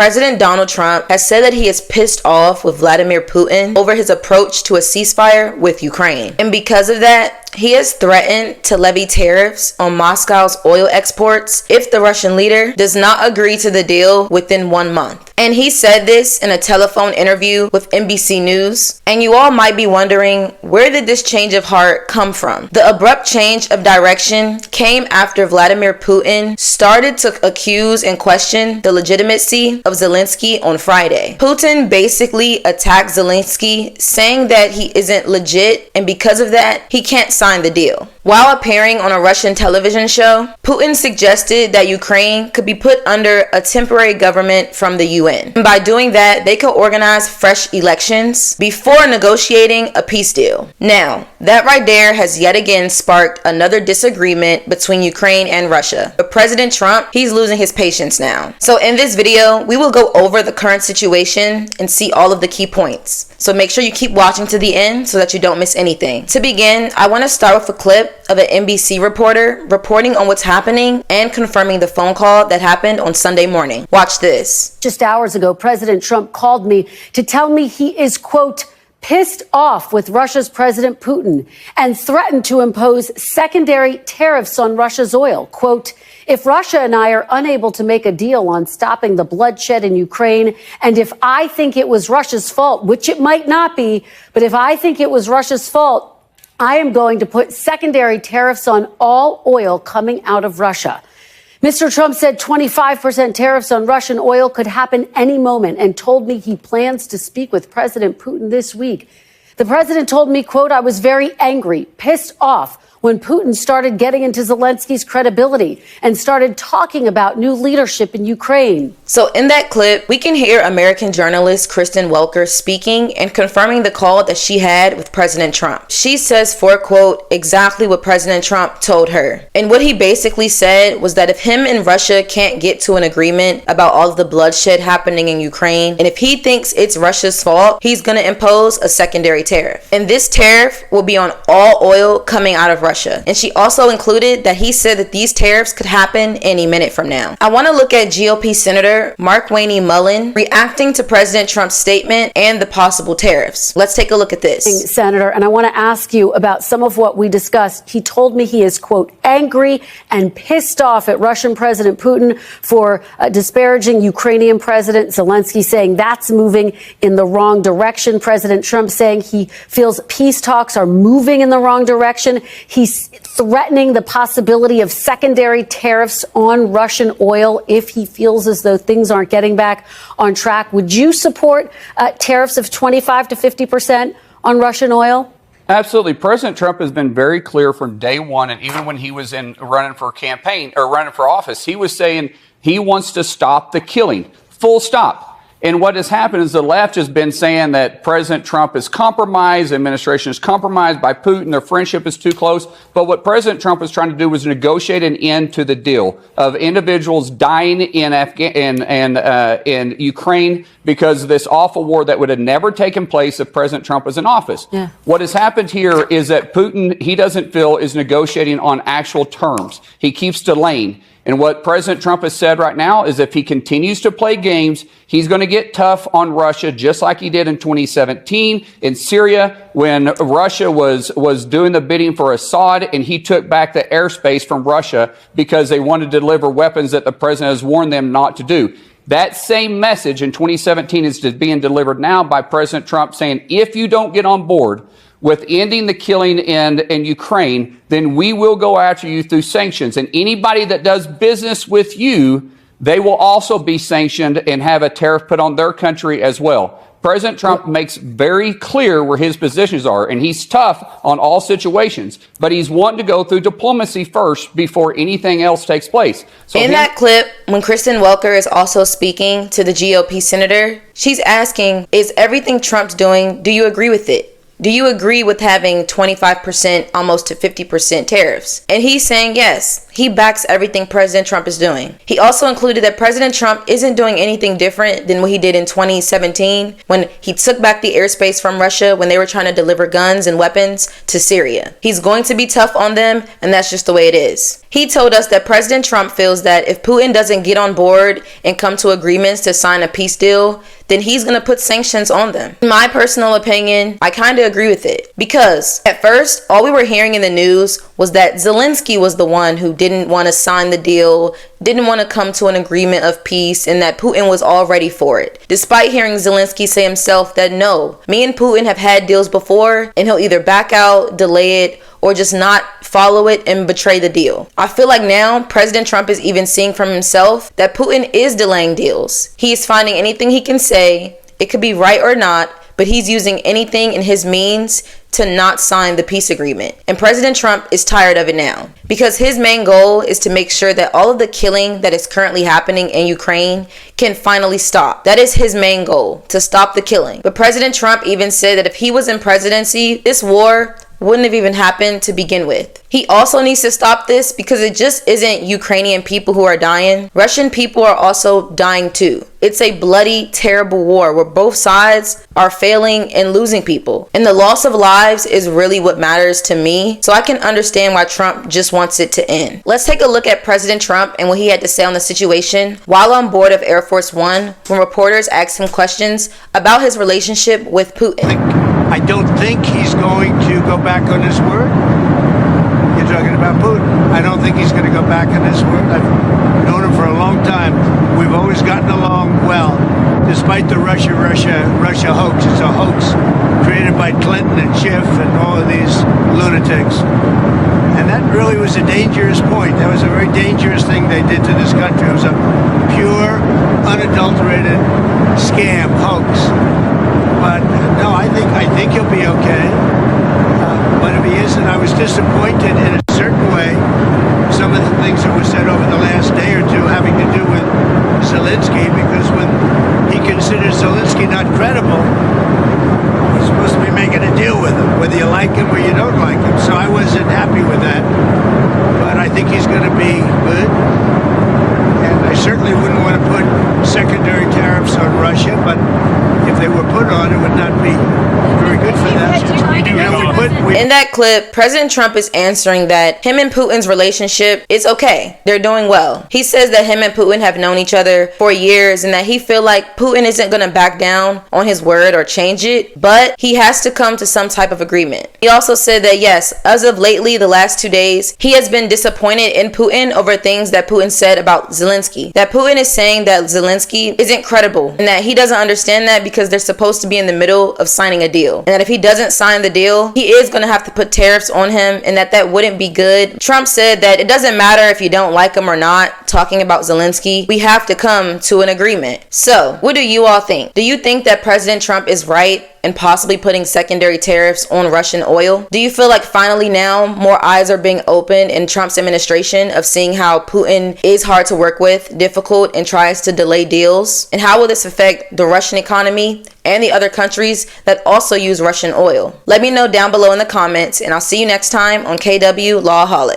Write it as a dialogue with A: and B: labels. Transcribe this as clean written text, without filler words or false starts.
A: President Donald Trump has said that he is pissed off with Vladimir Putin over his approach to a ceasefire with Ukraine. And because of that, he has threatened to levy tariffs on Moscow's oil exports if the Russian leader does not agree to the deal within 1 month. And he said this in a telephone interview with NBC News. And you all might be wondering, where did this change of heart come from? The abrupt change of direction came after Vladimir Putin started to accuse and question the legitimacy of Zelenskyy on Friday. Putin basically attacked Zelenskyy, saying that he isn't legit, and because of that, he can't sign the deal. While appearing on a Russian television show, Putin suggested that Ukraine could be put under a temporary government from the UN. And by doing that, they could organize fresh elections before negotiating a peace deal. Now, that right there has yet again sparked another disagreement between Ukraine and Russia. But President Trump, he's losing his patience now. So in this video, we will go over the current situation and see all of the key points. So make sure you keep watching to the end so that you don't miss anything. To begin, I want to start with a clip of an NBC reporter reporting on what's happening and confirming the phone call that happened on Sunday morning. Watch this.
B: Just hours ago, President Trump called me to tell me he is, quote, pissed off with Russia's President Putin and threatened to impose secondary tariffs on Russia's oil. Quote, if Russia and I are unable to make a deal on stopping the bloodshed in Ukraine, and if I think it was Russia's fault, which it might not be, but if I think it was Russia's fault, I am going to put secondary tariffs on all oil coming out of Russia. Mr. Trump said 25% tariffs on Russian oil could happen any moment and told me he plans to speak with President Putin this week. The president told me, quote, I was very angry, pissed off when Putin started getting into Zelensky's credibility and started talking about new leadership in Ukraine.
A: So in that clip, we can hear American journalist Kristen Welker speaking and confirming the call that she had with President Trump. She says, for quote, exactly what President Trump told her. And what he basically said was that if him and Russia can't get to an agreement about all of the bloodshed happening in Ukraine, and if he thinks it's Russia's fault, he's going to impose a secondary tariff. And this tariff will be on all oil coming out of Russia. And she also included that he said that these tariffs could happen any minute from now. I want to look at GOP Senator Markwayne Mullin reacting to President Trump's statement and the possible tariffs. Let's take a look at this.
B: Senator, and I want to ask you about some of what we discussed. He told me he is, quote, angry and pissed off at Russian President Putin for disparaging Ukrainian President Zelenskyy, saying that's moving in the wrong direction. President Trump saying he feels peace talks are moving in the wrong direction. He's threatening the possibility of secondary tariffs on Russian oil if he feels as though things aren't getting back on track. Would you support tariffs of 25 to 50% on Russian oil?
C: Absolutely. President Trump has been very clear from day one, and even when he was running for campaign or running for office, he was saying he wants to stop the killing. Full stop. And what has happened is the left has been saying that President Trump is compromised, the administration is compromised by Putin, their friendship is too close. But what President Trump was trying to do was negotiate an end to the deal of individuals dying in Ukraine because of this awful war that would have never taken place if President Trump was in office. Yeah. What has happened here is that Putin, he doesn't feel is negotiating on actual terms. He keeps delaying. And what President Trump has said right now is if he continues to play games, he's going to get tough on Russia, just like he did in 2017 in Syria when Russia was doing the bidding for Assad, and he took back the airspace from Russia because they wanted to deliver weapons that the president has warned them not to do. That same message in 2017 is being delivered now by President Trump saying, if you don't get on board with ending the killing in Ukraine, then we will go after you through sanctions. And anybody that does business with you, they will also be sanctioned and have a tariff put on their country as well. President Trump makes very clear where his positions are, and he's tough on all situations, but he's wanting to go through diplomacy first before anything else takes place. So
A: in that clip, when Kristen Welker is also speaking to the GOP senator, she's asking, is everything Trump's doing, do you agree with it? Do you agree with having 25%, almost to 50% tariffs? And he's saying yes, he backs everything President Trump is doing. He also included that President Trump isn't doing anything different than what he did in 2017 when he took back the airspace from Russia when they were trying to deliver guns and weapons to Syria. He's going to be tough on them, and that's just the way it is. He told us that President Trump feels that if Putin doesn't get on board and come to agreements to sign a peace deal, then he's going to put sanctions on them. In my personal opinion, I kind of agree with it. Because at first, all we were hearing in the news was that Zelenskyy was the one who didn't want to sign the deal, didn't want to come to an agreement of peace, and that Putin was all ready for it. Despite hearing Zelenskyy say himself that no, me and Putin have had deals before, and he'll either back out, delay it, or just not follow it and betray the deal. I feel like now President Trump is even seeing from himself that Putin is delaying deals. He is finding anything he can say, it could be right or not, but he's using anything in his means to not sign the peace agreement. And President Trump is tired of it now because his main goal is to make sure that all of the killing that is currently happening in Ukraine can finally stop. That is his main goal, to stop the killing. But President Trump even said that if he was in presidency, this war wouldn't have even happened to begin with. He also needs to stop this because it just isn't Ukrainian people who are dying. Russian people are also dying too. It's a bloody, terrible war where both sides are failing and losing people. And the loss of lives is really what matters to me. So I can understand why Trump just wants it to end. Let's take a look at President Trump and what he had to say on the situation while on board of Air Force One when reporters asked him questions about his relationship with Putin.
D: I don't think he's going to go back on his word. You're talking about Putin. I don't think he's going to go back on his word. I've known him for a long time. We've always gotten along well, despite the Russia hoax. It's a hoax created by Clinton and Schiff and all of these lunatics. And that really was a dangerous point. That was a very dangerous thing they did to this country. It was a pure, unadulterated scam, hoax. But no, I think he'll be okay. But if he isn't, I was disappointed in a certain way. Some of the things that were said over the last day or two having to do with Zelenskyy, because when he considers Zelenskyy not credible, he's supposed to be making a deal with him, whether you like him or you don't like him. So I wasn't happy with that. But I think he's going to be good. And I certainly wouldn't want to put secondary tariffs on Russia, but if they were put on, it would not be very good for them.
A: In that clip, President Trump is answering that him and Putin's relationship is okay. They're doing well. He says that him and Putin have known each other for years and that he feel like Putin isn't going to back down on his word or change it, but he has to come to some type of agreement. He also said that yes, as of lately, the last 2 days, he has been disappointed in Putin over things that Putin said about Zelenskyy. That Putin is saying that Zelenskyy isn't credible and that he doesn't understand that because they're supposed to be in the middle of signing a deal. And that if he doesn't sign the deal, he is going to have to put tariffs on him and that wouldn't be good. Trump said that it doesn't matter if you don't like him or not, talking about Zelenskyy, we have to come to an agreement. So, what do you all think? Do you think that President Trump is right and possibly putting secondary tariffs on Russian oil? Do you feel like finally now more eyes are being opened in Trump's administration of seeing how Putin is hard to work with, difficult, and tries to delay deals? And how will this affect the Russian economy and the other countries that also use Russian oil? Let me know down below in the comments, and I'll see you next time on KW Lawaholic.